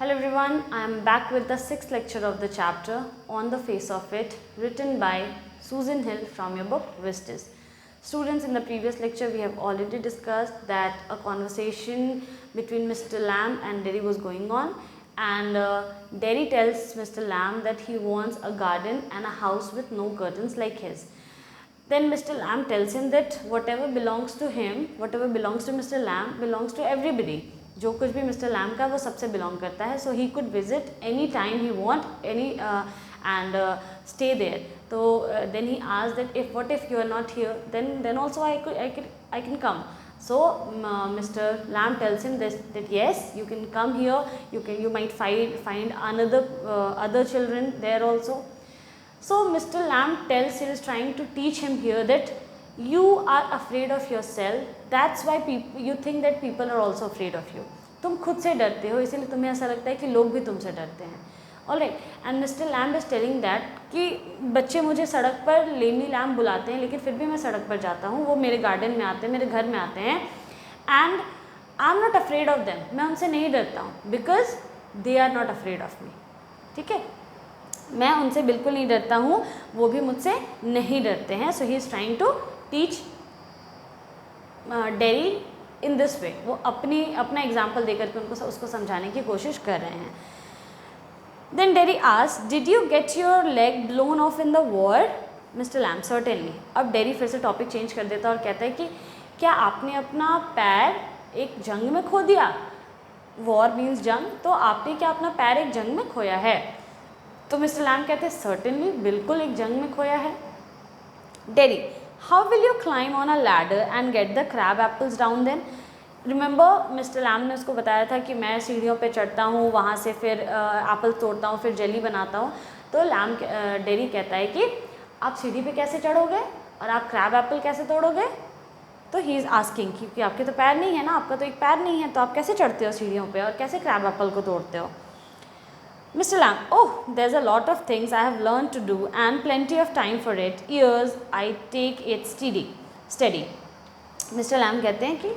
Hello everyone, I am back with the sixth lecture of the chapter On the Face of It, written by Susan Hill from your book Vistas. Students, in the previous lecture we have already discussed that a conversation between Mr. Lamb and Derry was going on, and Derry tells Mr. Lamb that he wants a garden and a house with no curtains like his. Then Mr. Lamb tells him that whatever belongs to him, whatever belongs to Mr. Lamb belongs to everybody. जो कुछ भी Mr Lam का वो सबसे belong करता है. So he could visit any time he want any and stay there. तो then he asked that if what if you are not here, then also I can come. So Mr. Lamb tells him that yes, you can come here. You might find another other children there also. So Mr. Lamb tells, he is trying to teach him here that you are afraid of yourself. That's why you think that people are also afraid of you. तुम खुद से डरते हो, इसीलिए तुम्हें ऐसा लगता है कि लोग भी तुमसे डरते हैं. Alright. And mister lamb is telling that कि बच्चे मुझे सड़क पर लेनी लैम्ब बुलाते हैं, लेकिन फिर भी मैं सड़क पर जाता हूँ. वो मेरे गार्डन में आते हैं, मेरे घर में आते हैं, and I am not afraid of them. मैं उनसे नहीं डरता हूँ, because they are not afraid of me. ठीक है, मैं उनसे बिल्कुल नहीं डरता हूँ, वो भी मुझसे नहीं डरते हैं. So he is trying to teach Derry in this way. वो अपना एग्जाम्पल देकर के उसको समझाने की कोशिश कर रहे हैं. Then Derry asked, did you get your leg blown off in the war? Mr Lamb, certainly. अब डेरी फिर से टॉपिक चेंज कर देता है और कहता है कि क्या आपने अपना पैर एक जंग में खो दिया? वॉर मीन्स जंग, तो आपने क्या अपना पैर एक जंग में खोया है? तो मिस्टर लैम्ब कहते हैं सर्टेनली, बिल्कुल एक जंग में खोया है. Dairy, how will you climb on a ladder and get the crab apples down then? Remember mister lamb ने उसको बताया था कि मैं सीढ़ियों पे चढ़ता हूँ, वहाँ से फिर एप्पल तोड़ता हूँ, फिर जेली बनाता हूँ. तो लैम्ब डेरी कहता है कि आप सीढ़ी पे कैसे चढ़ोगे और आप क्रैब एप्पल कैसे तोड़ोगे? तो ही इज़ आस्किंग, क्योंकि आपके तो पैर नहीं है ना, आपका तो एक पैर नहीं है, तो आप कैसे चढ़ते हो सीढ़ियों पे और कैसे क्रैब एप्पल को तोड़ते हो? Mr. Lamb, oh, there's a lot of things I have learned to do and plenty of time for it. Years I take it steady. Mr. Lamb कहते हैं कि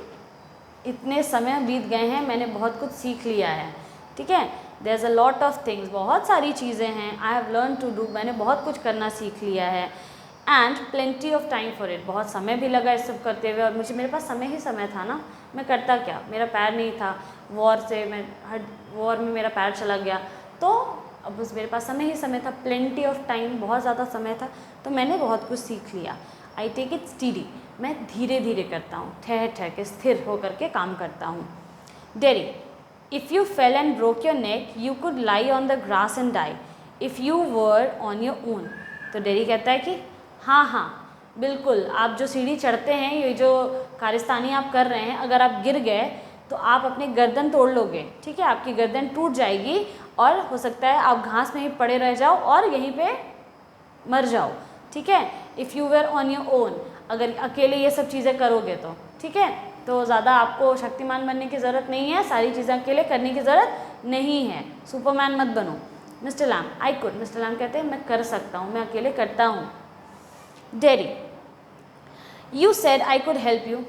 इतने समय बीत गए हैं, मैंने बहुत कुछ सीख लिया है. ठीक है, there's a lot of things, बहुत सारी चीज़ें हैं. I have learned to do, मैंने बहुत कुछ करना सीख लिया है. And plenty of time for it, बहुत समय भी लगा इस सब करते हुए, और मेरे पास समय ही समय था ना. मैं करता क्या, मेरा पैर नहीं था, वॉर में मेरा पैर चला गया, तो अब बस मेरे पास समय ही समय था. प्लेंटी ऑफ टाइम, बहुत ज़्यादा समय था, तो मैंने बहुत कुछ सीख लिया. आई टेक इट स्टीडी, मैं धीरे धीरे करता हूँ, ठहर के स्थिर होकर के काम करता हूँ. Derry, if you fell and broke your neck you could lie on the grass and die if you were on your own. तो डेरी कहता है कि हाँ बिल्कुल, आप जो सीढ़ी चढ़ते हैं, ये जो कारिस्तानी आप कर रहे हैं, अगर आप गिर गए तो आप अपनी गर्दन तोड़ लोगे. ठीक है, आपकी गर्दन टूट जाएगी और हो सकता है आप घास में ही पड़े रह जाओ और यहीं पे मर जाओ. ठीक है, if you were on your own, अगर अकेले ये सब चीज़ें करोगे तो. ठीक है, तो ज़्यादा आपको शक्तिमान बनने की ज़रूरत नहीं है, सारी चीज़ें अकेले करने की ज़रूरत नहीं है. सुपरमैन मत बनो. Mister lamb, I could. Mister lamb कहते हैं मैं कर सकता हूँ, मैं अकेले करता हूँ. Dairy, you said I could help you.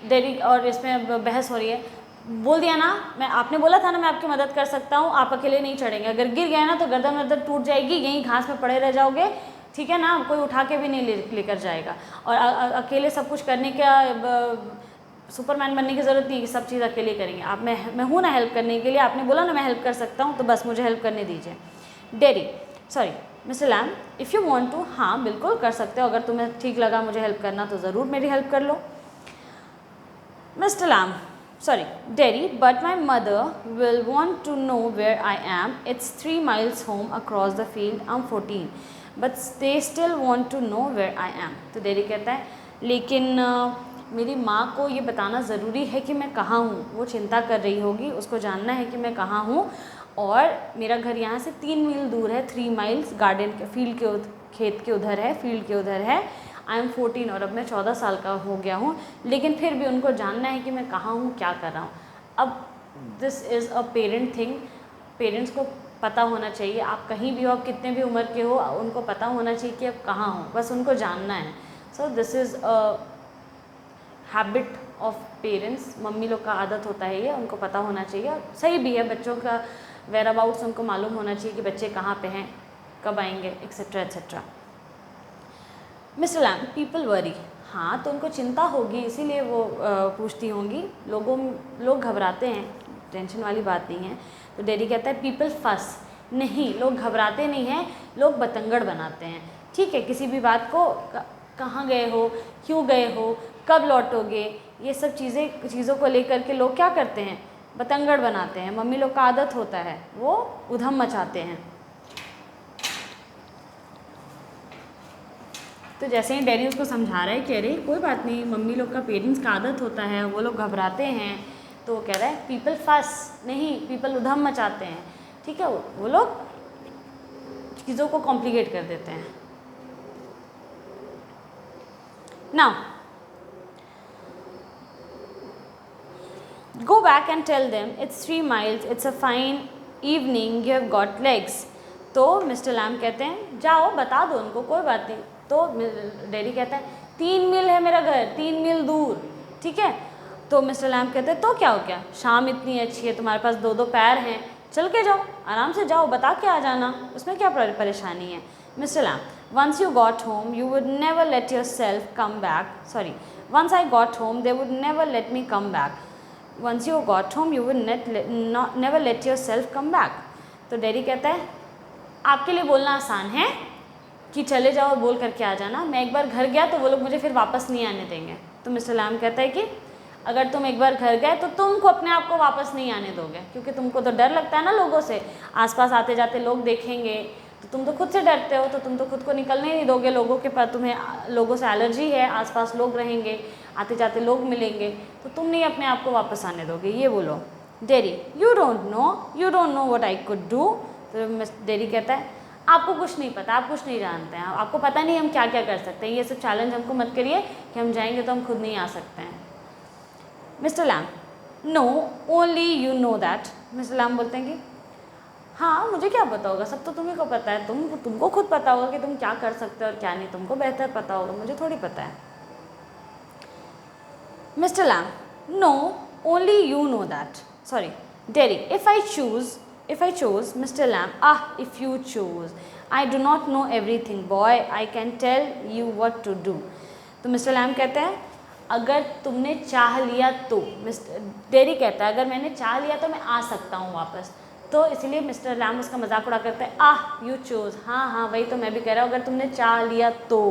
Dairy, और इसमें बहस हो रही है. बोल दिया ना, आपने बोला था ना मैं आपकी मदद कर सकता हूँ, आप अकेले नहीं चढ़ेंगे. अगर गिर गए ना तो गर्दन टूट जाएगी, यहीं घास में पड़े रह जाओगे. ठीक है ना, कोई उठा के भी नहीं लेकर जाएगा. और अकेले सब कुछ करने का सुपरमैन बनने की ज़रूरत नहीं कि सब चीज़ अकेले करेंगे आप. मैं हूँ ना हेल्प करने के लिए, आपने बोला ना मैं हेल्प कर सकता हूँ, तो बस मुझे हेल्प करने दीजिए. Derry, sorry Mr Lamb, if you want to, हाँ बिल्कुल कर सकते हो, अगर तुम्हें ठीक लगा मुझे हेल्प करना तो ज़रूर मेरी हेल्प कर लो. Mister Lamb, sorry, Derry, but my mother will want to know where I am. It's 3 miles home across the field. I'm 14, but they still want to know where I am. तो Derry कहता है लेकिन मेरी माँ को ये बताना ज़रूरी है कि मैं कहाँ हूँ. वो चिंता कर रही होगी, उसको जानना है कि मैं कहाँ हूँ, और मेरा घर यहाँ से 3 मील दूर है. 3 माइल्स गार्डन के फील्ड के खेत के उधर है, फील्ड के उधर है. आई एम 14, और अब मैं 14 साल का हो गया हूँ, लेकिन फिर भी उनको जानना है कि मैं कहाँ हूँ, क्या कर रहा हूँ. अब this is a parent thing. Parents को पता होना चाहिए, आप कहीं भी हो, आप कितने भी उम्र के हो, उनको पता होना चाहिए कि आप कहाँ हो, बस उनको जानना है. So this is a habit of parents, mummy लोग का आदत होता है ये, उनको पता होना चाहिए और सही भी है, बच्चों का वेयर अबाउट्स उनको मालूम होना चाहिए कि बच्चे कहाँ पे हैं, कब आएंगे, etcetera etcetera. Mr Lamb, people worry, हाँ तो उनको चिंता होगी इसीलिए वो पूछती होंगी, लोग घबराते हैं, टेंशन वाली बात नहीं है। तो डैडी कहता है पीपल फस, नहीं लोग घबराते नहीं हैं, लोग बतंगड़ बनाते हैं। ठीक है, किसी भी बात को कहाँ गए हो, क्यों गए हो, कब लौटोगे, ये सब चीज़ों को लेकर के लोग क्या करते हैं, बतंगड़ बनाते हैं। मम्मी लोग का आदत होता है, वो उधम मचाते हैं। तो जैसे ही डैडी उसको समझा रहा है कि अरे कोई बात नहीं, मम्मी लोग का पेरेंट्स का आदत होता है, वो लोग घबराते हैं, तो वो कह रहा है पीपल फस, नहीं पीपल उधम मचाते हैं। ठीक है, वो लोग चीज़ों को कॉम्प्लिकेट कर देते हैं। Now go back and tell them it's 3 miles, it's a fine evening, you have got legs। तो मिस्टर लैम कहते हैं जाओ बता दो उनको, कोई बात नहीं। तो डैडी कहता है 3 मील है मेरा घर, 3 मील दूर। ठीक है, तो मिस्टर लैम कहते हैं तो क्या हो गया, शाम इतनी अच्छी है, तुम्हारे पास 2 पैर हैं, चल के जाओ, आराम से जाओ, बता के आ जाना, उसमें क्या परेशानी है। Mister Lamb, once you got home you would never let yourself come back, sorry, once I got home they would never let me come back, once you got home you would never let yourself come back। तो daddy कहता है आपके लिए बोलना आसान है कि चले जाओ और बोल करके आ जाना, मैं एक बार घर गया तो वो लोग मुझे फिर वापस नहीं आने देंगे। तो मिस्टर लैम कहता है कि अगर तुम एक बार घर गए तो तुमको अपने आप को वापस नहीं आने दोगे, क्योंकि तुमको तो डर लगता है ना लोगों से, आसपास आते जाते लोग देखेंगे, तो तुम तो खुद से डरते हो, तो तुम तो खुद को निकलने नहीं दोगे लोगों के पास, तुम्हें लोगों से एलर्जी है, आसपास लोग रहेंगे, आते जाते लोग मिलेंगे, तो तुम नहीं अपने आप को वापस आने दोगे, ये बोलो। Daddy, you don't know what I could do. तो डैडी कहता है आपको कुछ नहीं पता, आप कुछ नहीं जानते हैं, आपको पता नहीं हम क्या क्या कर सकते हैं, ये सब चैलेंज हमको मत करिए कि हम जाएंगे तो हम खुद नहीं आ सकते हैं। Mr Lamb, no only you know that. Mr Lamb बोलते हैं कि हाँ मुझे क्या पता होगा, सब तो तुम्ही को पता है, तुमको खुद पता होगा कि तुम क्या कर सकते हो और क्या नहीं, तुमको बेहतर पता होगा, मुझे थोड़ी पता है। Mister Lamb, no only you know that, sorry daddy, if I chose, Mr. Lamb, if you chose, I do not know everything, boy, I can tell you what to do। तो मिस्टर लैम कहते हैं अगर तुमने चाह लिया तो, daddy कहता है अगर मैंने चाह लिया तो मैं आ सकता हूँ वापस, तो इसलिए मिस्टर लैम उसका मजाक उड़ा करते हैं यू चोज, हाँ वही तो मैं भी कह रहा हूँ, अगर तुमने चाह लिया तो।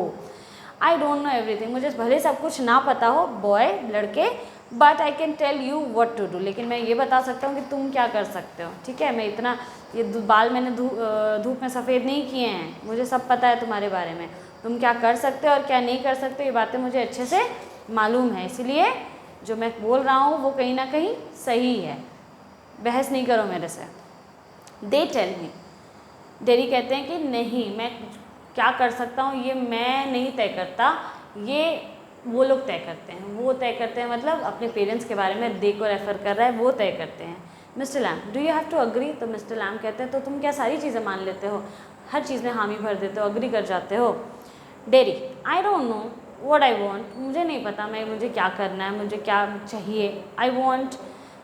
आई डोंट नो एवरीथिंग, मुझे भले सब कुछ ना पता हो बॉय, लड़के, but I can tell you what to do, लेकिन मैं ये बता सकता हूँ कि तुम क्या कर सकते हो। ठीक है, मैं इतना ये बाल मैंने धूप में सफ़ेद नहीं किए हैं, मुझे सब पता है तुम्हारे बारे में, तुम क्या कर सकते हो और क्या नहीं कर सकते ये बातें मुझे अच्छे से मालूम है, इसलिए जो मैं बोल रहा हूँ वो कहीं ना कहीं सही है, बहस नहीं करो मेरे से। दे टेल मी, डैडी कहते हैं कि नहीं, मैं क्या कर सकता हूँ ये मैं नहीं तय करता, ये वो लोग तय करते हैं, वो तय करते हैं मतलब अपने पेरेंट्स के बारे में दे को रेफ़र कर रहा है, वो तय करते हैं। Mr Lamb, do you have to agree. तो मिस्टर लैम कहते हैं तो तुम क्या सारी चीज़ें मान लेते हो, हर चीज़ में हामी भर देते हो, अग्री कर जाते हो। Daddy, I don't know what I want, मुझे नहीं पता मुझे क्या करना है, मुझे क्या चाहिए। I want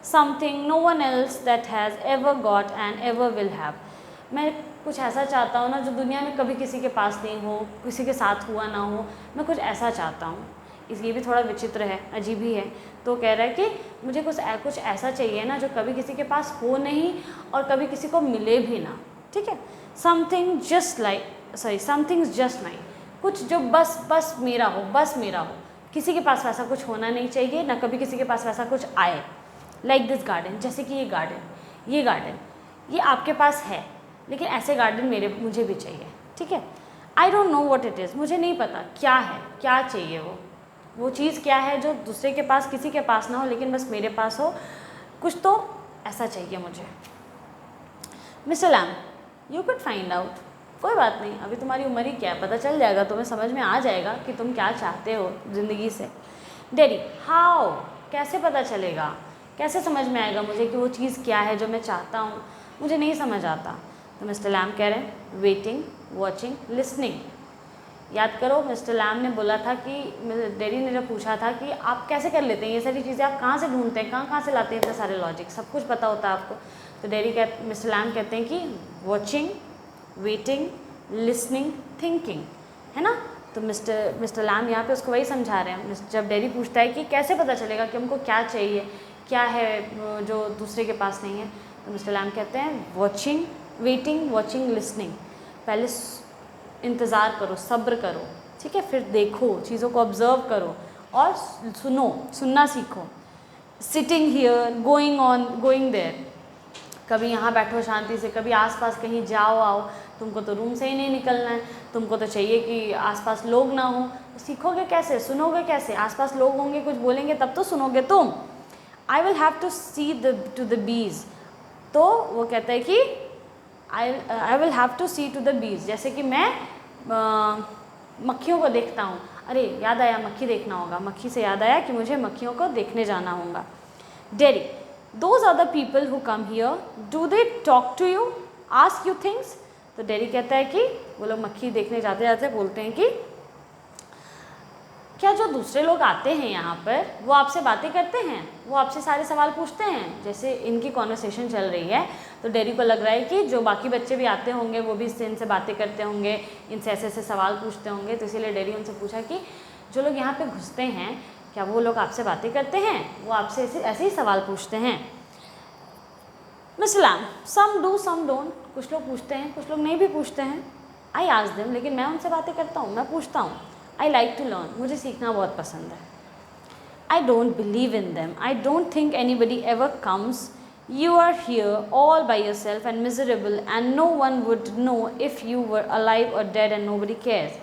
something no one else that has ever got and ever will have, मैं कुछ ऐसा चाहता हूँ ना जो दुनिया में कभी किसी के पास नहीं हो, किसी के साथ हुआ ना हो, मैं कुछ ऐसा चाहता हूँ। ये भी थोड़ा विचित्र है, अजीब ही है। तो कह रहा है कि मुझे कुछ ऐसा चाहिए ना जो कभी किसी के पास हो नहीं और कभी किसी को मिले भी ना। ठीक है, समथिंग जस्ट माइन, कुछ जो बस मेरा हो, किसी के पास वैसा कुछ होना नहीं चाहिए, ना कभी किसी के पास वैसा कुछ आए। लाइक दिस गार्डन, जैसे कि ये गार्डन ये आपके पास है, लेकिन ऐसे गार्डन मुझे भी चाहिए। ठीक है, I don't know what it is, मुझे नहीं पता क्या है, क्या चाहिए वो चीज़ क्या है जो दूसरे के पास, किसी के पास ना हो, लेकिन बस मेरे पास हो, कुछ तो ऐसा चाहिए मुझे। Mr Lamb, you could find out, कोई बात नहीं, अभी तुम्हारी उम्र ही क्या है, पता चल जाएगा, तुम्हें समझ में आ जाएगा कि तुम क्या चाहते हो ज़िंदगी से। डैडी, हाउ, कैसे पता चलेगा, कैसे समझ में आएगा मुझे कि वो चीज़ क्या है जो मैं चाहता हूँ, मुझे नहीं समझ आता। तो मिस्टर लैम कह रहे हैं वेटिंग, वॉचिंग, लिसनिंग, याद करो मिस्टर लैम ने बोला था कि डेरी ने जब पूछा था कि आप कैसे कर लेते हैं ये सारी चीज़ें, आप कहाँ से ढूंढते हैं, कहाँ से लाते हैं इतने सारे लॉजिक, सब कुछ पता होता है आपको। तो मिस्टर लैम कहते हैं कि वॉचिंग, वेटिंग, लिसनिंग, थिंकिंग, है ना। तो मिस्टर लैम यहाँ पे उसको वही समझा रहे हैं। जब डेरी पूछता है कि कैसे पता चलेगा कि हमको क्या चाहिए, क्या है जो दूसरे के पास नहीं है, तो मिस्टर लैम कहते हैं वॉचिंग, वेटिंग, वॉचिंग, लिसनिंग। पहले इंतज़ार करो, सब्र करो, ठीक है, फिर देखो, चीज़ों को ऑब्ज़र्व करो और सुनना सीखो। Sitting here, going on, going there, कभी यहाँ बैठो शांति से, कभी आसपास कहीं जाओ आओ, तुमको तो रूम से ही नहीं निकलना है, तुमको तो चाहिए कि आसपास लोग ना हो, तो सीखोगे कैसे, सुनोगे कैसे, आसपास लोग होंगे कुछ बोलेंगे तब तो सुनोगे तुम। I will have to see to the bees, तो वो कहता है कि I will have to see to the bees, जैसे कि मैं मक्खियों को देखता हूँ, अरे याद आया मक्खी देखना होगा, मक्खी से याद आया कि मुझे मक्खियों को देखने जाना होगा। Dairy, those are the people who come here, do they talk to you, ask you things? तो डेरी कहता है कि वो लोग मक्खी देखने जाते जाते बोलते हैं कि क्या जो दूसरे लोग आते हैं यहाँ पर वो आपसे बातें करते हैं, वो आपसे सारे सवाल पूछते हैं, जैसे इनकी कॉन्वर्सेशन चल रही है। तो डेरी को लग रहा है कि जो बाकी बच्चे भी आते होंगे वो भी इनसे बातें करते होंगे, इनसे ऐसे ऐसे सवाल पूछते होंगे। तो इसीलिए डेरी उनसे पूछा कि जो लोग यहाँ पे घुसते हैं क्या वो लोग आपसे बातें करते हैं, वो आपसे ऐसे ही सवाल पूछते हैं। Mr Lamb, some do some don't, कुछ लोग पूछते हैं कुछ लोग नहीं भी पूछते हैं। आई आस्क देम, लेकिन मैं उनसे बातें करता हूँ, मैं पूछता हूँ। आई लाइक टू लर्न, मुझे सीखना बहुत पसंद है। I don't believe in them, I don't think anybody ever comes, you are here all by yourself and miserable and no one would know if you were alive और dead and nobody cares.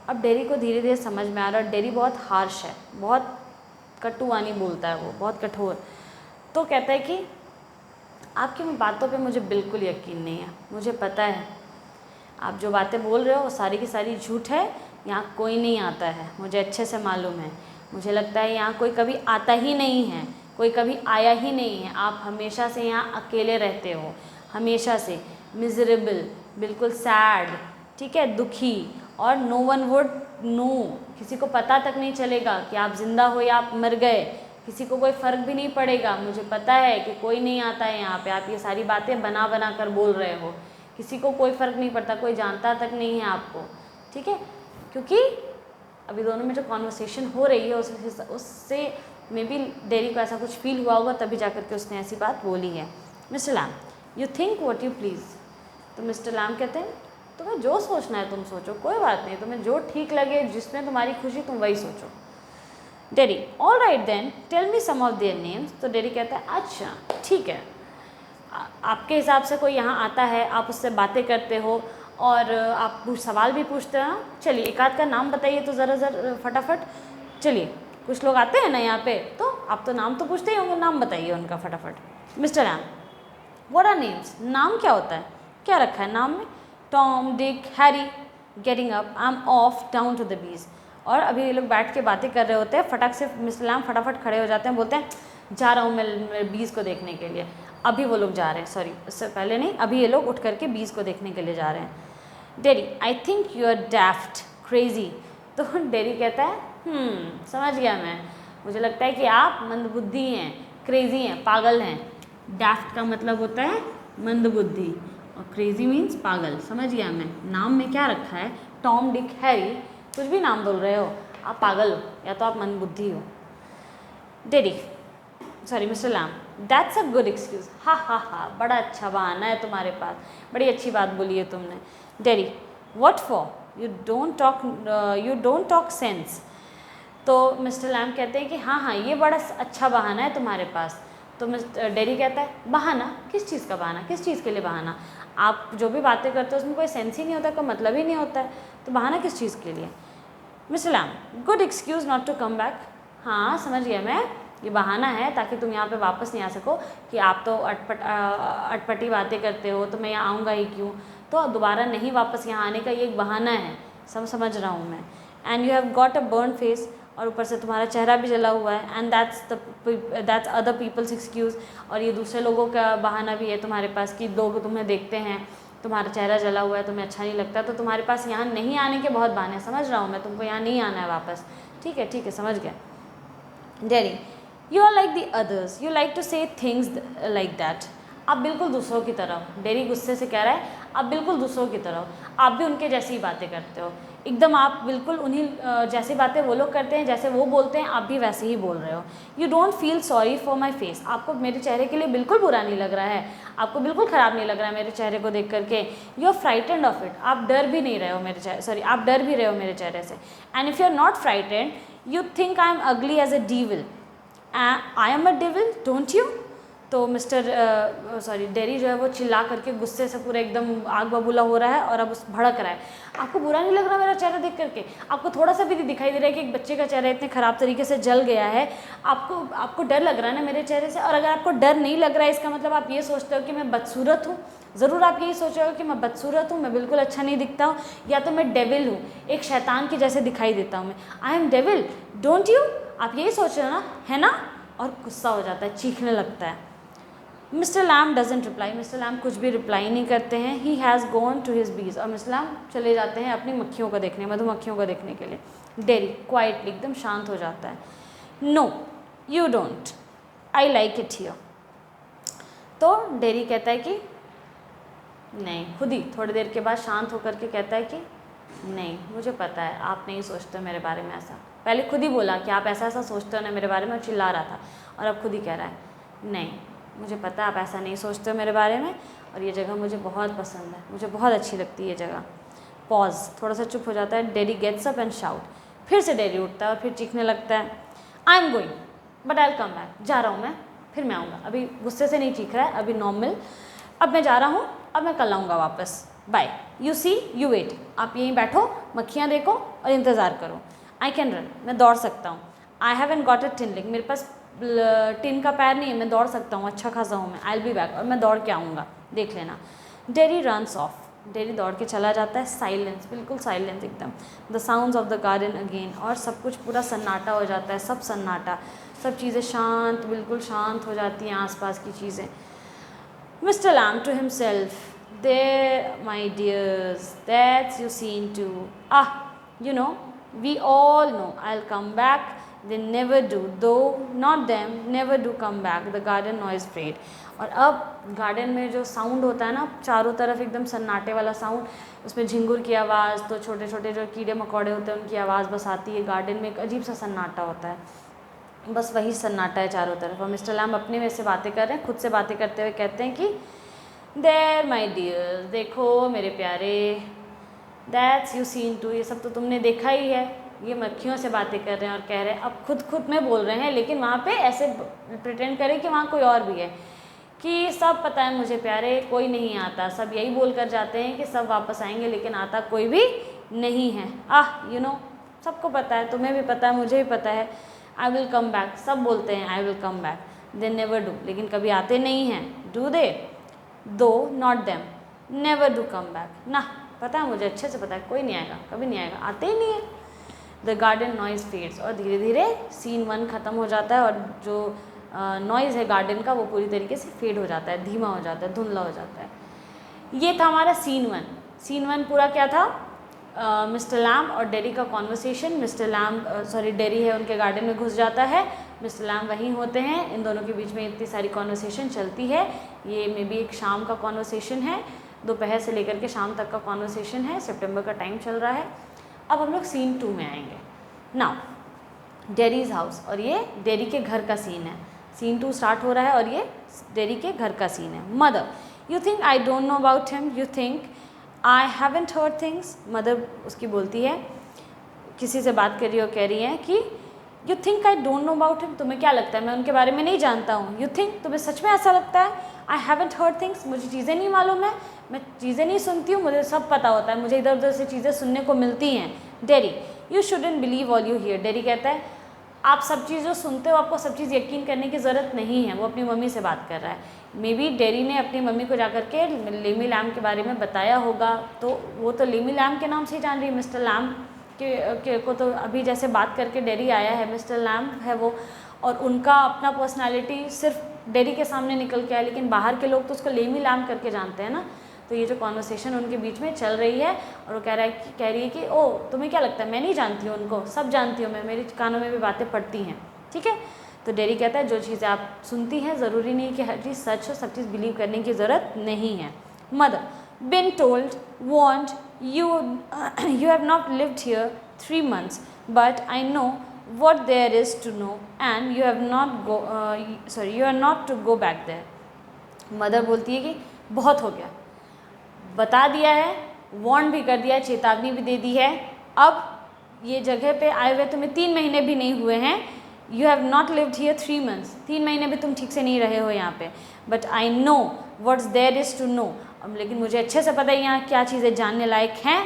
अब Derry को धीरे धीरे समझ में आ रहा है, dairy बहुत हार्श है, बहुत कटुवानी बोलता है, वो बहुत कठोर। तो कहता है कि आपकी बातों पे मुझे बिल्कुल यकीन नहीं है, मुझे पता है आप जो बातें बोल रहे हो वो सारी की सारी झूठ है, यहाँ कोई नहीं आता है, मुझे अच्छे से मालूम है। मुझे लगता है यहाँ कोई कभी आता ही नहीं है, कोई कभी आया ही नहीं है, आप हमेशा से यहाँ अकेले रहते हो, हमेशा से मिजरेबल, बिल्कुल सैड, ठीक है, दुखी, और नो वन वुड नो, किसी को पता तक नहीं चलेगा कि आप जिंदा हो या आप मर गए, किसी को कोई फ़र्क भी नहीं पड़ेगा। मुझे पता है कि कोई नहीं आता है यहाँ पे, आप ये सारी बातें बना बना कर बोल रहे हो, किसी को कोई फ़र्क नहीं पड़ता, कोई जानता तक नहीं है आपको, ठीक है। क्योंकि अभी दोनों में जो कॉन्वर्सेशन हो रही है उससे मे बी डेरी को ऐसा कुछ फील हुआ होगा, तभी जाकर के उसने ऐसी बात बोली है। Mister Lamb, you think what you please. तो मिस्टर लैम कहते हैं तुम्हें जो सोचना है तुम सोचो, कोई बात नहीं, तुम्हें जो ठीक लगे, जिसमें तुम्हारी खुशी, तुम वही सोचो। Derry, all right then tell me some of their names. तो डेरी कहता है अच्छा ठीक है, आपके हिसाब से कोई यहाँ आता है, आप उससे बातें करते हो और आप कुछ सवाल भी पूछते हैं, चलिए एक आध का नाम बताइए तो ज़रा फटाफट। चलिए कुछ लोग आते हैं ना यहाँ पे, तो आप तो नाम तो पूछते ही होंगे, नाम बताइए उनका फटाफट। Mr Lamb, what are names, नाम क्या होता है, क्या रखा है नाम में? Tom, Dick, Harry, getting up, I am off down to the beach. और अभी ये लोग बैठ के बातें कर रहे होते हैं, फटाक से मिस्टर लैम फटाफट खड़े हो जाते हैं, बोलते हैं जा रहा हूँ मैं बीज को देखने के लिए। अभी वो लोग जा रहे हैं, सॉरी उससे पहले नहीं, अभी ये लोग उठ करके बीज को देखने के लिए जा रहे हैं। Derry, I think you are daft crazy. तो डेरी कहता है समझ गया मैं, मुझे लगता है कि आप मंदबुद्धि हैं, क्रेजी हैं, पागल हैं। डैफ्ट का मतलब होता है मंदबुद्धि और क्रेजी मीन्स पागल, समझ गया मैं। नाम में क्या रखा है, टॉम, डिक, हैरी, कुछ भी नाम बोल रहे हो, आप पागल हो या तो आप मंदबुद्धि हो। Derry, sorry Mr Lamb, that's a good excuse, ha ha हा, बड़ा अच्छा बहाना है तुम्हारे पास, बड़ी अच्छी बात बोली है तुमने। Dairy, what for, you don't talk sense. तो मिस्टर लैम कहते हैं कि हाँ ये बड़ा अच्छा बहाना है तुम्हारे पास। तो मिस्टर डेरी कहता है बहाना, किस चीज़ का बहाना, किस चीज़ के लिए बहाना? आप जो भी बातें करते हो उसमें कोई सेंस ही नहीं होता, कोई मतलब ही नहीं होता है, तो बहाना किस चीज़ के लिए? Mr Lamb, good excuse not to come back. हाँ समझ गया मैं, ये बहाना है ताकि तुम यहाँ पे वापस नहीं आ सको, कि आप तो अटपटी बातें करते हो तो मैं यहाँ आऊँगा ही क्यों, तो दोबारा नहीं वापस यहाँ आने का ये एक बहाना है, समझ रहा हूँ मैं। And you have got a burn face, और ऊपर से तुम्हारा चेहरा भी जला हुआ है। And that's other people's excuse, और ये दूसरे लोगों का बहाना भी है तुम्हारे पास कि लोग तुम्हें देखते हैं तुम्हारा चेहरा जला हुआ है, तुम्हें अच्छा नहीं लगता, तो तुम्हारे पास यहाँ नहीं आने के बहुत बहाने हैं, समझ रहा हूँ मैं, तुमको यहाँ नहीं आना है वापस, ठीक है समझ गया। Derry, you are like the others, you like to say things like that. आप बिल्कुल दूसरों की तरह हो। डेरी गुस्से से कह रहा है आप बिल्कुल दूसरों की तरह हो, आप भी उनके जैसी ही बातें करते हो, एकदम आप बिल्कुल उन्हीं जैसी बातें वो लोग करते हैं, जैसे वो बोलते हैं आप भी वैसे ही बोल रहे हो। You don't feel sorry for my face, आपको मेरे चेहरे के लिए बिल्कुल बुरा नहीं लग रहा है, आपको बिल्कुल ख़राब नहीं लग रहा है मेरे चेहरे को देख करके। You are frightened of it, आप डर भी नहीं रहे हो मेरे चेहरे, सॉरी आप डर भी रहे हो मेरे चेहरे से। And if you are not frightened you think I am ugly as a devil, I am a devil don't you. तो मिस्टर डेरी जो है वो चिल्ला करके गुस्से से पूरा एकदम आग बबूला हो रहा है और अब उस भड़क रहा है। आपको बुरा नहीं लग रहा मेरा चेहरा देख करके? आपको थोड़ा सा भी नहीं दिखाई दे रहा है कि एक बच्चे का चेहरा इतने ख़राब तरीके से जल गया है? आपको डर लग रहा है ना मेरे चेहरे से? और अगर आपको डर नहीं लग रहा है इसका मतलब आप ये सोचते हो कि मैं बदसूरत हूँ। ज़रूर आप यही सोच रहे हो कि मैं बदसूरत हूँ, मैं बिल्कुल अच्छा नहीं दिखता हूँ, या तो मैं डेविल हूँ, एक शैतान की जैसे दिखाई देता हूँ मैं। I am devil don't you, आप यही सोच रहे हो ना, है ना? और गुस्सा हो जाता है, चीखने लगता है। Mister Lamb doesn't reply, Mr Lamb कुछ भी रिप्लाई नहीं करते हैं। He has gone to his bees, और मिस्टर लैम चले जाते हैं अपनी मक्खियों को देखने, मधुमक्खियों को देखने के लिए। डेरी क्वाइटली एकदम शांत हो जाता है। No you don't, I like it here. तो डेरी कहता है कि नहीं, खुद ही थोड़ी देर के बाद शांत होकर के कहता है कि नहीं, मुझे पता है आप नहीं सोचते मेरे बारे में ऐसा। पहले खुद ही बोला कि आप ऐसा ऐसा सोचते हो ना मेरे बारे में, और चिल्ला रहा था, और अब खुद ही कह रहा है नहीं, मुझे पता है आप ऐसा नहीं सोचते हो मेरे बारे में, और ये जगह मुझे बहुत पसंद है, मुझे बहुत अच्छी लगती है ये जगह। पॉज, थोड़ा सा चुप हो जाता है। Derry gets up and shout, फिर से डेरी उठता है और फिर चीखने लगता है, आई am going but I will come back, जा रहा हूँ मैं, फिर मैं आऊँगा। अभी गुस्से से नहीं चीख रहा है, अभी नॉर्मल, अब मैं जा रहा हूँ, अब मैं कल आऊँगा वापस, bye, you see you wait, आप यहीं बैठो, मक्खियाँ देखो और इंतज़ार करो। आई कैन रन, मैं दौड़ सकता हूँ। I haven't got a tin leg, मेरे पास टिन का पैर नहीं है, मैं दौड़ सकता हूँ, अच्छा खासा हूँ मैं। आई विल बी बैक, और मैं दौड़ के आऊँगा, देख लेना। डेरी रन्स ऑफ, डेरी दौड़ के चला जाता है। साइलेंस, बिल्कुल साइलेंस एकदम। The sounds of the garden again, और सब कुछ पूरा सन्नाटा हो जाता है, सब सन्नाटा, सब चीज़ें शांत, बिल्कुल शांत हो जाती हैं आसपास की चीज़ें। Mr Lamb to himself, there my dears, that's you seen to, you know, we all know I'll come back, they never do, though not them, never do come back, the garden noise fade। और अब garden में जो sound होता है ना, चारों तरफ एकदम सन्नाटे वाला साउंड, उसमें झिंगुर की आवाज़, तो छोटे छोटे जो कीड़े मकोड़े होते हैं उनकी आवाज़ बस आती है। गार्डन में एक अजीब सा सन्नाटा होता है, बस वही सन्नाटा है चारों तरफ। और मिस्टर लैम अपने में से बातें कर रहे हैं, खुद से बातें करते हुए कहते हैं कि देयर माई डियर्स, देखो मेरे प्यारे, दैट्स यू सीन टू, ये सब तो तुमने देखा ही है। ये मक्खियों से बातें कर रहे हैं और कह रहे हैं, अब खुद में बोल रहे हैं, लेकिन वहाँ पे ऐसे प्रिटेंड करें कि वहाँ कोई और भी है, कि सब पता है मुझे प्यारे, कोई नहीं आता। सब यही बोल कर जाते हैं कि सब वापस आएंगे, लेकिन आता कोई भी नहीं है। यू नो, सबको पता है, तुम्हें भी पता है, मुझे भी पता है। आई विल कम बैक, सब बोलते हैं I will come back, they never do, लेकिन कभी आते नहीं हैं। डू दे, दो not them, never do come back, ना, पता है मुझे, अच्छे से पता है, कोई नहीं आएगा, कभी नहीं आएगा, आते ही नहीं है। द गार्डन नॉइज़ फेड्स, और धीरे धीरे सीन 1 ख़त्म हो जाता है, और जो नॉइज़ है गार्डन का वो पूरी तरीके से फेड हो जाता है, धीमा हो जाता है, धुंधला हो जाता है। ये था हमारा सीन 1। सीन 1 पूरा क्या था? मिस्टर लैम और डेरी का कॉन्वर्सेशन। मिस्टर लैम, डेरी है उनके गार्डन में घुस जाता है, मिस्टर लैम वहीं होते हैं, इन दोनों के बीच में इतनी सारी कॉन्वर्सेशन चलती है। ये मे बी एक शाम का कॉन्वर्सेशन है, दोपहर से लेकर के शाम तक का कॉन्वर्सेशन है, सितंबर का टाइम चल रहा है। अब हम लोग सीन 2 में आएंगे। नाउ डेरीज हाउस, और ये डेरी के घर का सीन है। सीन 2 स्टार्ट हो रहा है और ये डेरी के घर का सीन है। Mother, you think I don't know about him, you think I haven't heard things. Mother उसकी बोलती है, किसी से बात कर रही हो, कह रही है कि you think I don't know about him, तुम्हें क्या लगता है मैं उनके बारे में नहीं जानता हूँ। यू थिंक, तुम्हें सच में ऐसा लगता है? आई हैवंट हर्ड थिंग्स, मुझे चीज़ें नहीं मालूम है, मैं चीज़ें नहीं सुनती हूँ, मुझे सब पता होता है, मुझे इधर उधर से चीज़ें सुनने को मिलती हैं। Dairy, you shouldn't believe all you here. Dairy कहता है, आप सब चीज़ जो सुनते हो, आपको सब चीज़ यकीन करने की ज़रूरत नहीं है। वो अपनी मम्मी से बात कर रहा है। मे बी डेरी ने अपनी मम्मी को जाकर के लेमी लैम के बारे में बताया होगा, तो वो तो लेमी लैम के नाम से ही जान रही है। मिस्टर लैम के को तो अभी जैसे बात करके डेरी आया है, मिस्टर लैम है वो, और उनका अपना पर्सनालिटी सिर्फ डेरी के सामने निकल के आया, लेकिन बाहर के लोग तो उसको लेमी लैम करके जानते हैं ना। तो ये जो कॉन्वर्सेशन उनके बीच में चल रही है और वो कह रही है कि ओ तुम्हें क्या लगता है, मैं नहीं जानती हूँ उनको, सब जानती हूँ मैं, मेरे कानों में भी बातें पड़ती हैं, ठीक है। तो डेरी कहता है जो चीज़ें आप सुनती हैं ज़रूरी नहीं कि हर चीज़ सच हो, सब चीज़ बिलीव करने की ज़रूरत नहीं है। Mother, bin told, want, you have not lived here 3 months, but I no what there is to know and you are not to go back there. Mother बोलती है कि बहुत हो गया, बता दिया है, वार्न भी कर दिया, चेतावनी भी दे दी है, अब ये जगह पे आए हुए तुम्हें 3 महीने भी नहीं हुए हैं, you have not lived here 3 months, 3 महीने भी तुम ठीक से नहीं रहे हो यहाँ पे, but I know what's there is to know, अब लेकिन मुझे अच्छे से पता है यहाँ क्या चीज़ें जानने लायक हैं।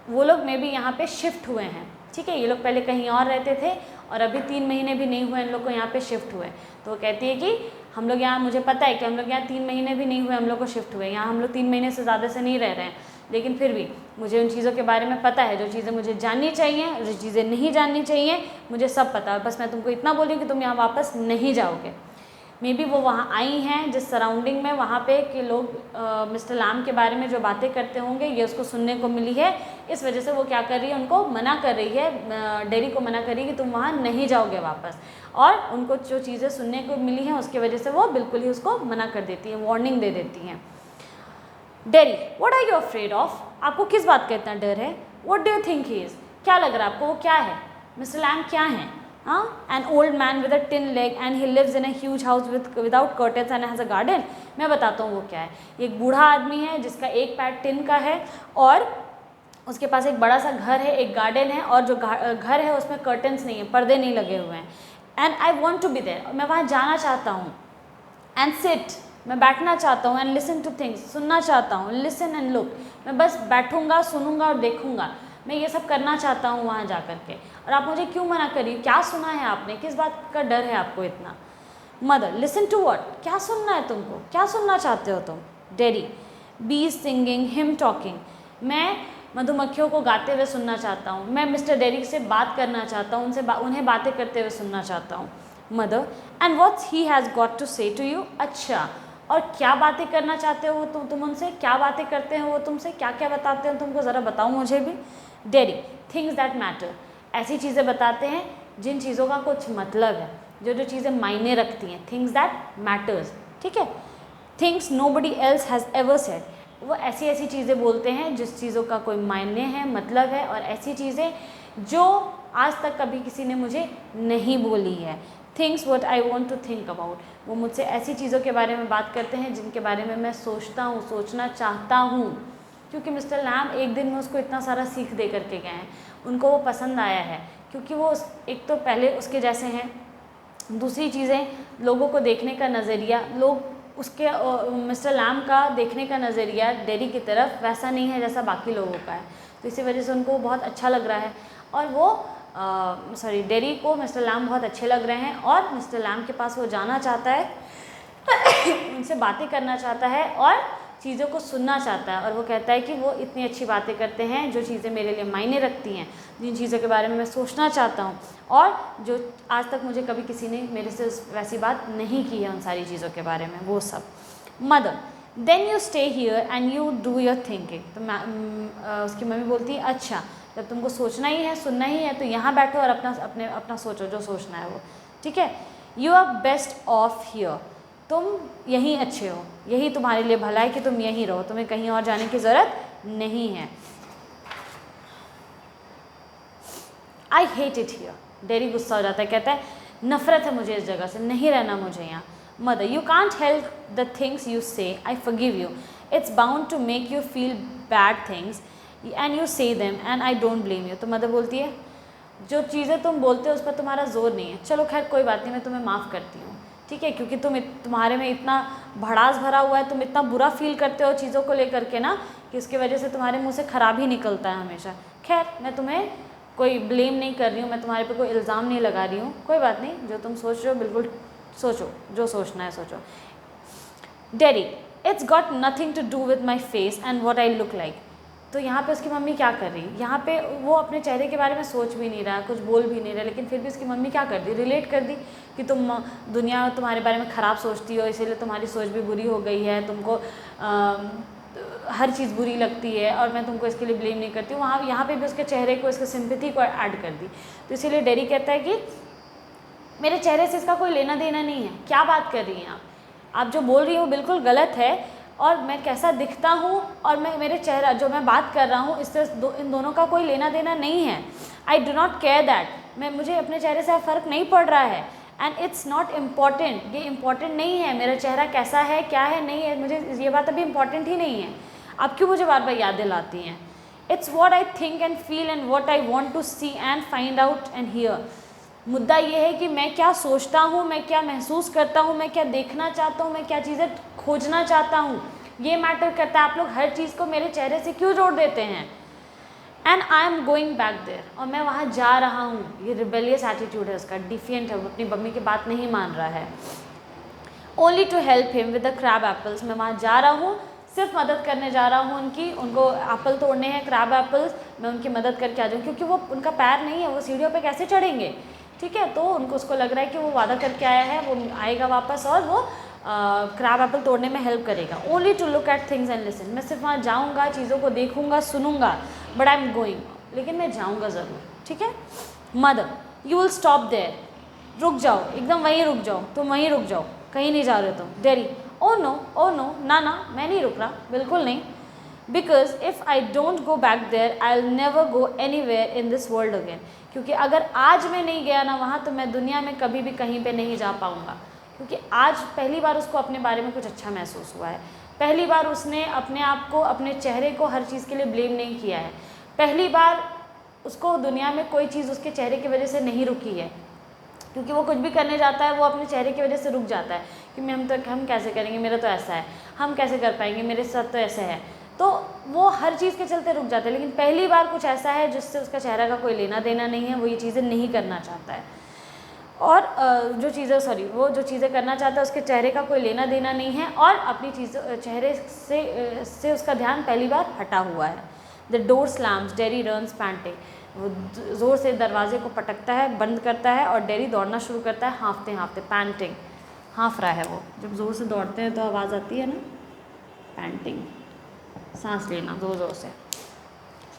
वो लोग में भी यहाँ पे शिफ्ट हुए हैं, ठीक है, ये लोग पहले कहीं और रहते थे और अभी 3 महीने भी नहीं हुए इन लोग को यहाँ पे शिफ्ट हुए। तो वो कहती है कि हम लोग यहाँ, मुझे पता है कि हम लोग यहाँ 3 महीने भी नहीं हुए हम लोग को शिफ्ट हुए, यहाँ हम लोग 3 महीने से ज़्यादा से नहीं रह रहे हैं, लेकिन फिर भी मुझे उन चीज़ों के बारे में पता है, जो चीज़ें मुझे जाननी चाहिए, जो चीज़ें नहीं जाननी चाहिए, मुझे सब पता है, बस मैं तुमको इतना बोली कि तुम यहाँ वापस नहीं जाओगे। मे बी वो वहाँ आई हैं जिस सराउंडिंग में वहाँ पे कि लोग मिस्टर लैम के बारे में जो बातें करते होंगे ये उसको सुनने को मिली है, इस वजह से वो क्या कर रही है, उनको मना कर रही है, डेरी को मना कर रही है कि तुम वहाँ नहीं जाओगे वापस, और उनको जो चीज़ें सुनने को मिली हैं उसकी वजह से वो बिल्कुल ही उसको मना कर देती है, वार्निंग दे देती हैं। Derry, what are you afraid of, आपको किस बात का इतना डर है, what do you think he is, क्या लग रहा है आपको वो क्या है, मिस्टर लैम क्या हैं, an old man with a tin leg and he lives in a huge house without curtains and has a garden। मैं बताता हूँ वो क्या है। एक बूढ़ा आदमी है जिसका एक पैर टिन का है और उसके पास एक बड़ा सा घर है, एक गार्डन है, और जो घर है उसमें कर्टन्स नहीं है, पर्दे नहीं लगे हुए हैं। And I want to be there, मैं वहाँ जाना चाहता हूँ। एंड सिट, मैं बैठना चाहता हूँ। एंड लिसन टू थिंग्स, सुनना चाहता हूँ। लिसन एंड लुक, मैं बस बैठूँगा, सुनूंगा और देखूँगा, मैं ये सब करना चाहता हूँ वहाँ जा कर के। और आप मुझे क्यों मना करिए, क्या सुना है आपने, किस बात का डर है आपको इतना। मदर, लिसन टू व्हाट, क्या सुनना है तुमको, क्या सुनना चाहते हो तुम। डेरी, बीज सिंगिंग, हिम टॉकिंग, मैं मधुमक्खियों को गाते हुए सुनना चाहता हूँ, मैं मिस्टर डेरी से बात करना चाहता हूँ, उन्हें बातें करते हुए सुनना चाहता हूँ। Mother, and what's he has got to say to you, अच्छा और क्या बातें करना चाहते हो तुम उनसे, क्या बातें करते हैं वो तुमसे, क्या क्या बताते हैं तुमको, ज़रा बताओ मुझे भी। डेरी, थिंग्स दैट मैटर, ऐसी चीज़ें बताते हैं जिन चीज़ों का कुछ मतलब है, जो चीज़ें मायने रखती हैं, थिंग्स दैट मैटर्स, ठीक है। Things nobody else has ever said, वो ऐसी ऐसी चीज़ें बोलते हैं जिस चीज़ों का कोई मायने है, मतलब है, और ऐसी चीज़ें जो आज तक कभी किसी ने मुझे नहीं बोली है। Things what I want to think about, वो मुझसे ऐसी चीज़ों के बारे में बात करते हैं जिनके बारे में मैं सोचता हूँ, सोचना चाहता हूँ, क्योंकि मिस्टर लैम एक दिन में उसको इतना सारा सीख दे करके गए हैं, उनको वो पसंद आया है, क्योंकि वो एक तो पहले उसके जैसे हैं, दूसरी चीज़ें लोगों को देखने का नज़रिया, लोग उसके मिस्टर लैम का देखने का नज़रिया डेरी की तरफ वैसा नहीं है जैसा बाकी लोगों का है, तो इसी वजह से उनको बहुत अच्छा लग रहा है, और वो डेरी को मिस्टर लैम बहुत अच्छे लग रहे हैं, और मिस्टर लैम के पास वो जाना चाहता है उनसे बातें करना चाहता है और चीज़ों को सुनना चाहता है, और वो कहता है कि वो इतनी अच्छी बातें करते हैं जो चीज़ें मेरे लिए मायने रखती हैं, जिन चीज़ों के बारे में मैं सोचना चाहता हूँ, और जो आज तक मुझे कभी किसी ने मेरे से वैसी बात नहीं की है उन सारी चीज़ों के बारे में, वो सब। Mother, then you stay here and you do your thinking, तो उसकी मम्मी बोलती है अच्छा जब तुमको सोचना ही है, सुनना ही है, तो यहाँ बैठो और अपना सोचो जो सोचना है वो, ठीक है। You are best of here, तुम यहीं अच्छे हो, यही तुम्हारे लिए भला है कि तुम यहीं रहो, तुम्हें कहीं और जाने की ज़रूरत नहीं है। I hate it here, dairy गुस्सा हो जाता है, कहता है नफ़रत है मुझे इस जगह से, नहीं रहना मुझे यहाँ। Mother, you can't help the things you say, I forgive you, it's bound to make you feel bad things and you say them and I don't blame you. तो मदर बोलती है जो चीज़ें तुम बोलते हो उस पर तुम्हारा जोर नहीं है, चलो खैर कोई बात नहीं, मैं तुम्हें माफ़ करती हूँ, ठीक है, क्योंकि तुम्हारे में इतना भड़ास भरा हुआ है, तुम इतना बुरा फील करते हो चीज़ों को लेकर के ना, कि उसकी वजह से तुम्हारे मुंह से ख़राब ही निकलता है हमेशा। खैर मैं तुम्हें कोई ब्लेम नहीं कर रही हूँ, मैं तुम्हारे पे कोई इल्ज़ाम नहीं लगा रही हूँ, कोई बात नहीं, जो तुम सोच रहे हो बिल्कुल सोचो, जो सोचना है सोचो। Derry, it's got nothing to do with my face and what I look like, तो यहाँ पे उसकी मम्मी क्या कर रही, यहाँ पे वो अपने चेहरे के बारे में सोच भी नहीं रहा, कुछ बोल भी नहीं रहा, लेकिन फिर भी उसकी मम्मी क्या कर दी, रिलेट कर दी कि तुम दुनिया तुम्हारे बारे में ख़राब सोचती हो, इसीलिए तुम्हारी सोच भी बुरी हो गई है, तुमको हर चीज़ बुरी लगती है और मैं तुमको इसके लिए ब्लेम नहीं करती हूँ। वहाँ यहाँ पे भी उसके चेहरे को, इसके सिंपैथी को ऐड कर दी। तो इसीलिए डेरी कहता है कि मेरे चेहरे से इसका कोई लेना देना नहीं है, क्या बात कर रही हैं आप जो बोल रही हो बिल्कुल गलत है, और मैं कैसा दिखता हूँ और मैं मेरे चेहरा जो मैं बात कर रहा हूँ इससे इन दोनों का कोई लेना देना नहीं है। I do not care that, मुझे अपने चेहरे से फ़र्क नहीं पड़ रहा है, एंड इट्स नॉट इम्पॉर्टेंट, ये इम्पॉर्टेंट नहीं है मेरा चेहरा कैसा है क्या है नहीं है, मुझे ये बात अभी इम्पॉर्टेंट ही नहीं है, आप क्यों मुझे बार बार याद दिलाती हैं। It's what I think and feel and what I want to see and find out and here. मुद्दा ये है कि मैं क्या सोचता हूँ, मैं क्या महसूस करता हूँ, मैं क्या देखना चाहता हूँ, मैं क्या चीज़ें खोजना चाहता हूँ, ये मैटर करता है। आप लोग हर चीज़ को मेरे चेहरे से क्यों जोड़ देते हैं। And I am going back there, और मैं वहाँ जा रहा हूँ। ये रिबेलियस एटीट्यूड है उसका, डिफिएंट है, वो अपनी मम्मी की बात नहीं मान रहा है। Only to help him with the crab apples, मैं वहाँ जा रहा हूँ सिर्फ मदद करने जा रहा हूँ उनको एप्पल तोड़ने हैं, क्रैब एप्पल्स, मैं उनकी मदद करके आ जाऊँ, क्योंकि वो उनका पैर नहीं है, वो सीढ़ियों पे कैसे चढ़ेंगे, ठीक है। तो उसको लग रहा है कि वो वादा करके आया है, वो आएगा वापस और वो क्रैब एप्पल तोड़ने में हेल्प करेगा। Only to look at things and listen, मैं सिर्फ वहाँ जाऊँगा, चीज़ों को देखूँगा, सुनूंगा, बट आई एम गोइंग, लेकिन मैं जाऊँगा ज़रूर, ठीक है। Mother, you will stop there, रुक जाओ, एकदम वहीं रुक जाओ, तुम वहीं रुक जाओ, कहीं नहीं जा रहे तुम। डेरी, ओ नो, ना मैं नहीं रुक रहा, बिल्कुल नहीं। Because if I don't go back there I will never go anywhere in this world again, क्योंकि अगर आज मैं नहीं गया ना वहाँ, तो मैं दुनिया में कभी भी कहीं पे नहीं जा पाऊँगा। क्योंकि आज पहली बार उसको अपने बारे में कुछ अच्छा महसूस हुआ है, पहली बार उसने अपने आप को, अपने चेहरे को हर चीज़ के लिए ब्लेम नहीं किया है, पहली बार उसको दुनिया में कोई चीज़ उसके चेहरे की वजह से नहीं रुकी है। क्योंकि वो कुछ भी करने जाता है वो अपने चेहरे की वजह से रुक जाता है कि हम कैसे करेंगे, मेरा तो ऐसा है, हम कैसे कर पाएंगे, मेरे साथ तो ऐसा है, तो वो हर चीज़ के चलते रुक जाता है। लेकिन पहली बार कुछ ऐसा है जिससे उसका चेहरा का कोई लेना देना नहीं है, वो ये चीज़ें नहीं करना चाहता है, और वो जो चीज़ें करना चाहता है उसके चेहरे का कोई लेना देना नहीं है, और अपनी चीज़ों चेहरे से उसका ध्यान पहली बार हटा हुआ है। The door slams, dairy runs painting, वो ज़ोर से दरवाजे को पटकता है, बंद करता है, और डेरी दौड़ना शुरू करता है, हाँफते पैंटिंग, हाँफ रहा है वो। जब ज़ोर से दौड़ते हैं तो आवाज़ आती है ना, पैंटिंग, सांस लेना ज़ोर से।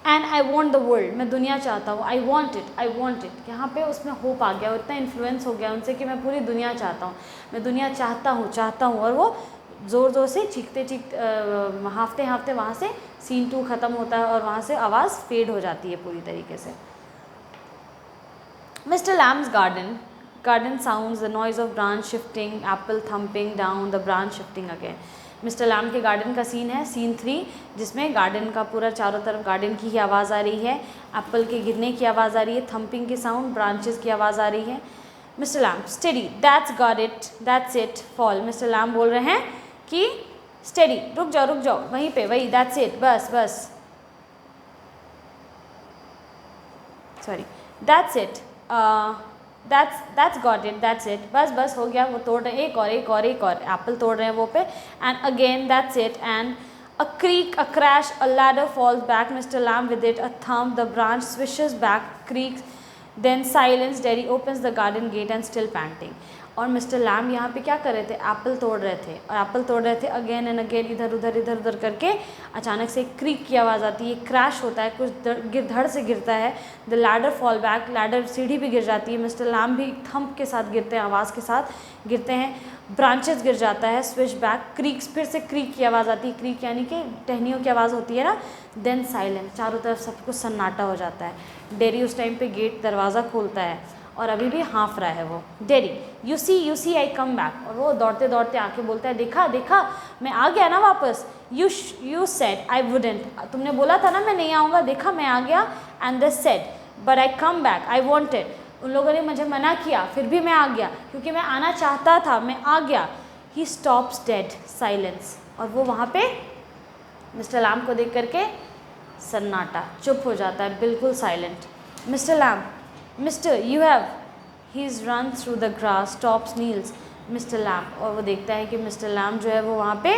And I want the world, मैं दुनिया चाहता हूँ, आई वॉन्ट इट। यहाँ पे उसमें होप आ गया, इतना इन्फ्लुएंस हो गया उनसे कि मैं पूरी दुनिया चाहता हूँ, मैं दुनिया चाहता हूँ, और वो ज़ोर से चीखते हाँफते वहाँ से सीन 2 ख़त्म होता है, और वहाँ से आवाज़ फेड हो जाती है पूरी तरीके से। Mister Lamb's garden sounds, the noise of branch shifting, apple thumping down, the branch shifting again. Mister Lamb के गार्डन का सीन है, सीन 3, जिसमें गार्डन का पूरा चारों तरफ गार्डन की ही आवाज़ आ रही है, एप्पल के गिरने की आवाज़ आ रही है, थम्पिंग की साउंड, ब्रांचेस की आवाज़ आ रही है। Mister Lamb, steady, that's it, fall. Mister Lamb बोल रहे हैं कि स्टेडी, रुक जाओ वहीं पे, वही, दैट्स इट, बस, sorry, that's it, that's got it, that's it, बस हो गया। वो तोड़ रहे हैं, एक और एप्पल तोड़ रहे हैं वो पे, and again that's it, and a creak, a crash, a ladder falls back, mister Lamb with it, a thump, the branch swishes back, creaks, then silence, Derry opens the garden gate and still panting. और mister Lamb यहाँ पे क्या कर रहे थे, Apple तोड़ रहे थे, अगेन एंड अगेन, इधर उधर करके। अचानक से एक क्रीक की आवाज़ आती है, क्रैश होता है, कुछ धड़ से गिरता है, the ladder fall back, ladder सीढ़ी भी गिर जाती है, मिस्टर लैम भी थंप के साथ गिरते हैं, आवाज़ के साथ गिरते हैं, ब्रांचेस गिर जाता है, स्विश बैक, क्रीक्स, फिर से क्रीक की आवाज़ आती है, क्रीक यानी कि टहनियों की आवाज़ होती है ना, देन साइलेंस, चारों तरफ सब कुछ सन्नाटा हो जाता है। डेरी उस टाइम पे गेट, दरवाज़ा खोलता है, और अभी भी हाँफ रहा है वो। Derry, you see I come back, और वो दौड़ते आके बोलता है, देखा मैं आ गया ना वापस। यू सेड आई वुडेंट, तुमने बोला था ना मैं नहीं आऊँगा, देखा मैं आ गया, and they said but I come back, I wanted, उन लोगों ने मुझे मना किया, फिर भी मैं आ गया, क्योंकि मैं आना चाहता था, मैं आ गया। ही स्टॉप्स डेड, साइलेंस, और वो वहाँ पे मिस्टर लैम को देख करके सन्नाटा, चुप हो जाता है, बिल्कुल silent. Mister Lamb, mister you have, he is run through the grass, stops kneels, mister Lamb, और वो देखता है कि मिस्टर लैम जो है वो वहाँ पे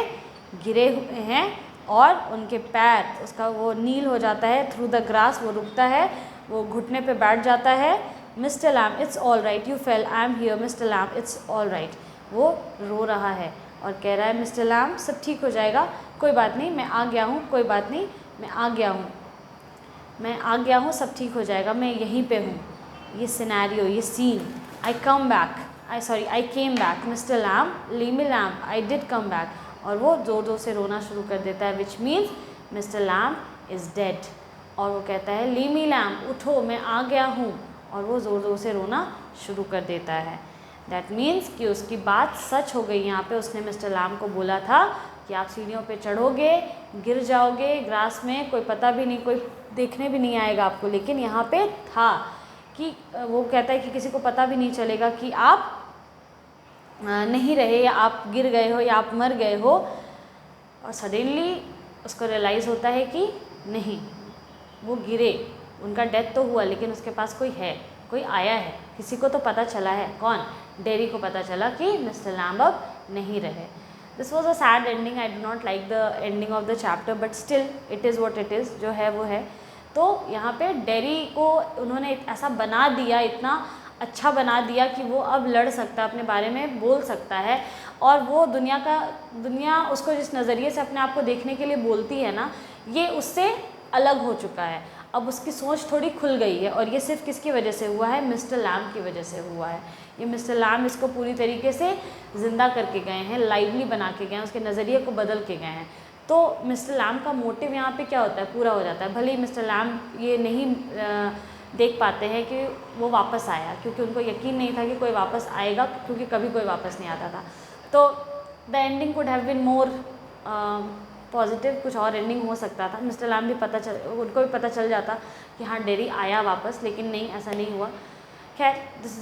गिरे हुए हैं, और उनके पैर, उसका वो नील हो जाता है थ्रू द ग्रास, वो रुकता है, वो घुटने पे बैठ जाता है। Mister lamb it's all right, you fail, I am here mister lamb it's all right. वो रो रहा है और कह रहा है मिस्टर लैम्ब सब ठीक हो जाएगा, कोई बात नहीं, मैं आ गया हूँ, कोई बात नहीं, मैं आ गया हूँ, मैं आ गया हूँ, सब ठीक हो जाएगा, मैं यहीं पे हूँ। ये सिनेरियो, ये scene, I come back, I came back mister Lamb, lemme Lamb, I did come back, और वो ज़ोर ज़ोर से रोना शुरू कर देता है, which means mister lamb is dead. और वो कहता है लीमी लैम्ब उठो, मैं आ गया हूँ, और वो ज़ोर ज़ोर से रोना शुरू कर देता है। दैट मीन्स कि उसकी बात सच हो गई। यहाँ पे उसने मिस्टर लैम्ब को बोला था कि आप सीढ़ियों पे चढ़ोगे, गिर जाओगे ग्रास में, कोई पता भी नहीं, कोई देखने भी नहीं आएगा आपको, लेकिन यहाँ पे था कि वो कहता है कि किसी को पता भी नहीं चलेगा कि आप नहीं रहे, या आप गिर गए हो, या आप मर गए हो। और सडनली उसको रियलाइज़ होता है कि नहीं, वो गिरे, उनका डेथ तो हुआ, लेकिन उसके पास कोई है, कोई आया है, किसी को तो पता चला है। कौन? डेरी को पता चला कि मिस्टर लैम्ब अब नहीं रहे। This was a sad ending, I do not like the ending of the chapter, but still it is what it is, जो है वो है। तो यहाँ पे डेरी को उन्होंने ऐसा बना दिया, इतना अच्छा बना दिया कि वो अब लड़ सकता है, अपने बारे में बोल सकता है, और वो दुनिया उसको जिस नज़रिए से अपने आप को देखने के लिए बोलती है ना, ये उससे अलग हो चुका है। अब उसकी सोच थोड़ी खुल गई है, और ये सिर्फ किसकी वजह से हुआ है? मिस्टर लैम्ब की वजह से हुआ है। ये मिस्टर लैम्ब इसको पूरी तरीके से ज़िंदा करके गए हैं, लाइवली बना के गए हैं, उसके नज़रिए को बदल के गए हैं। तो मिस्टर लैम्ब का मोटिव यहाँ पे क्या होता है? पूरा हो जाता है। भले ही मिस्टर लैम्ब ये नहीं देख पाते हैं कि वो वापस आया, क्योंकि उनको यकीन नहीं था कि कोई वापस आएगा, क्योंकि कभी कोई वापस नहीं आता था। तो the ending could have been more positive, कुछ और एंडिंग हो सकता था। मिस्टर लैम्ब भी उनको भी पता चल जाता कि हाँ डेरी आया वापस, लेकिन नहीं, ऐसा नहीं हुआ। खैर, this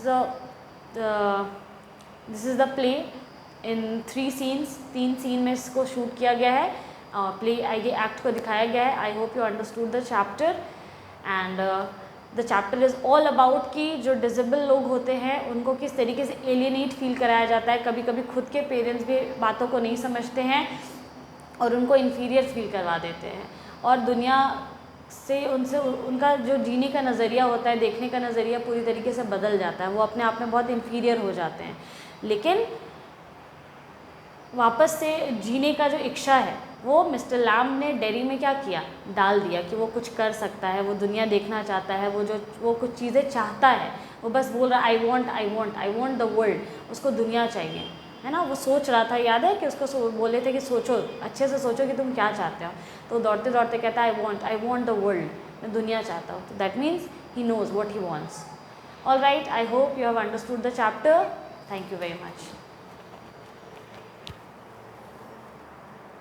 is the play in 3 scenes, 3 scene में इसको शूट किया गया है। प्ले ये एक्ट को दिखाया गया है। I hope you understood the chapter. And the chapter is all about कि जो डिसेबल लोग होते हैं उनको किस तरीके से एलियनेट फील कराया जाता है। कभी कभी खुद के पेरेंट्स भी बातों को नहीं समझते हैं और उनको इन्फीरियर फील करवा देते हैं, और दुनिया से उनका जो जीने का नज़रिया होता है, देखने का नज़रिया पूरी तरीके से बदल जाता है। वो अपने आप में बहुत इन्फीरियर हो जाते हैं, लेकिन वापस से जीने का जो इच्छा है वो मिस्टर लैम्ब ने डेरी में क्या किया? डाल दिया कि वो कुछ कर सकता है, वो दुनिया देखना चाहता है, वो कुछ चीज़ें चाहता है। वो बस बोल रहा है आई वॉन्ट द वर्ल्ड, उसको दुनिया चाहिए, है ना। वो सोच रहा था, याद है कि उसको बोले थे कि सोचो, अच्छे से सोचो कि तुम क्या चाहते हो। तो दौड़ते दौड़ते कहता है आई वॉन्ट द वर्ल्ड, मैं दुनिया चाहता हूँ। तो that means he knows what he wants. All right, I hope you have understood the chapter. Thank you very much.